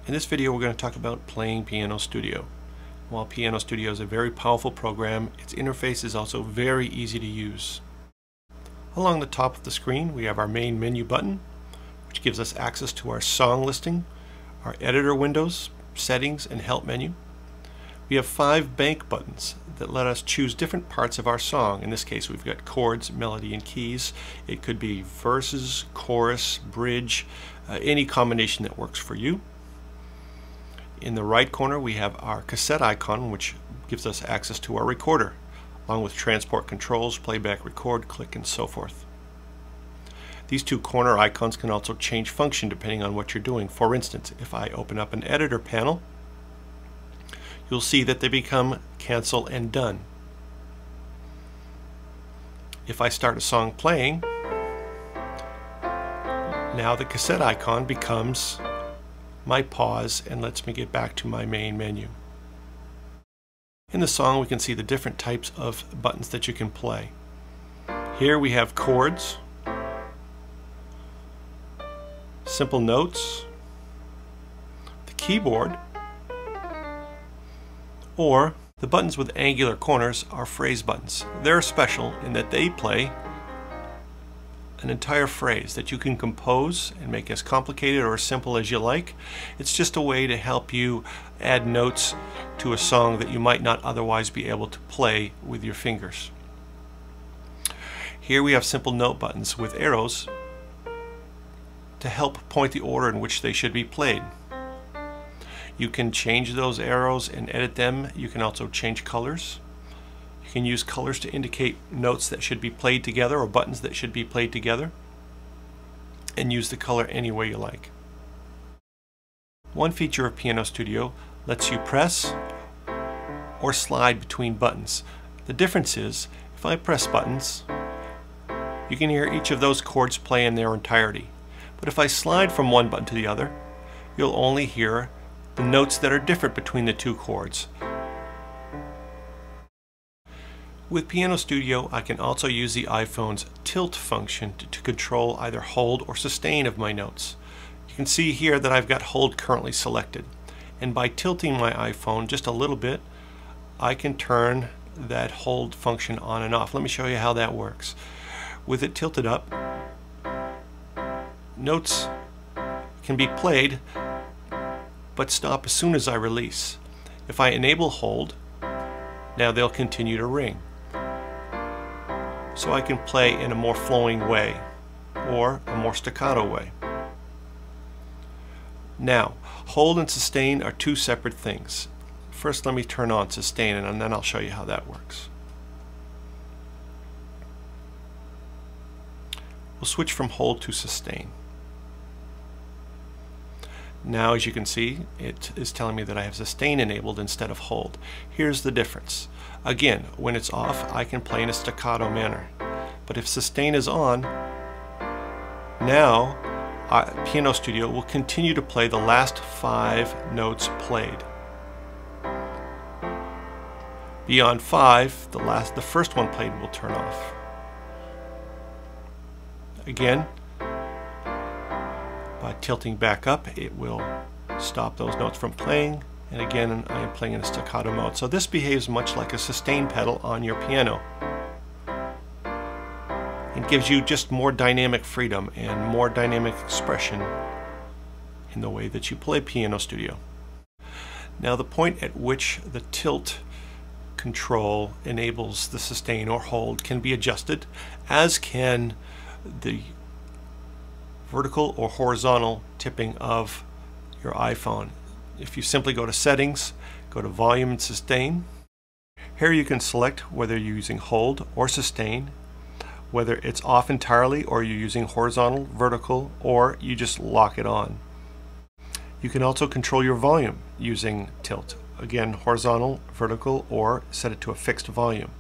In this video we're going to talk about playing Piano Studio. While Piano Studio is a very powerful program, its interface is also very easy to use. Along the top of the screen we have our main menu button, which gives us access to our song listing, our editor windows, settings, and help menu. We have 5 bank buttons that let us choose different parts of our song. In this case we've got chords, melody, and keys. It could be verses, chorus, bridge, any combination that works for you. In the right corner we have our cassette icon, which gives us access to our recorder, along with transport controls, playback, record, click, and so forth. These 2 corner icons can also change function depending on what you're doing. For instance, if I open up an editor panel, you'll see that they become cancel and done. If I start a song playing, now the cassette icon becomes my pause and lets me get back to my main menu. In the song we can see the different types of buttons that you can play. Here we have chords, simple notes, the keyboard, or the buttons with angular corners are phrase buttons. They're special in that they play an entire phrase that you can compose and make as complicated or as simple as you like. It's just a way to help you add notes to a song that you might not otherwise be able to play with your fingers. Here we have simple note buttons with arrows to help point the order in which they should be played. You can change those arrows and edit them. You can also change colors. You can use colors to indicate notes that should be played together or buttons that should be played together, and use the color any way you like. One feature of Piano Studio lets you press or slide between buttons. The difference is, if I press buttons, you can hear each of those chords play in their entirety. But if I slide from one button to the other, you'll only hear the notes that are different between the 2 chords. With Piano Studio, I can also use the iPhone's tilt function to control either hold or sustain of my notes. You can see here that I've got hold currently selected, and by tilting my iPhone just a little bit, I can turn that hold function on and off. Let me show you how that works. With it tilted up, notes can be played but stop as soon as I release. If I enable hold, now they'll continue to ring. So I can play in a more flowing way or a more staccato way. Now, hold and sustain are 2 separate things. First let me turn on sustain and then I'll show you how that works. We'll switch from hold to sustain. Now, as you can see, it is telling me that I have sustain enabled instead of hold. Here's the difference. Again, when it's off, I can play in a staccato manner. But if sustain is on, now Piano Studio will continue to play the last 5 notes played. Beyond 5, the first one played will turn off. Again, by tilting back up, it will stop those notes from playing, and again I am playing in a staccato mode. So this behaves much like a sustain pedal on your piano. It gives you just more dynamic freedom and more dynamic expression in the way that you play Piano Studio. Now, the point at which the tilt control enables the sustain or hold can be adjusted, as can the vertical or horizontal tipping of your iPhone. If you simply go to settings, go to volume and sustain, here you can select whether you're using hold or sustain, whether it's off entirely or you're using horizontal, vertical, or you just lock it on. You can also control your volume using tilt. Again, horizontal, vertical, or set it to a fixed volume.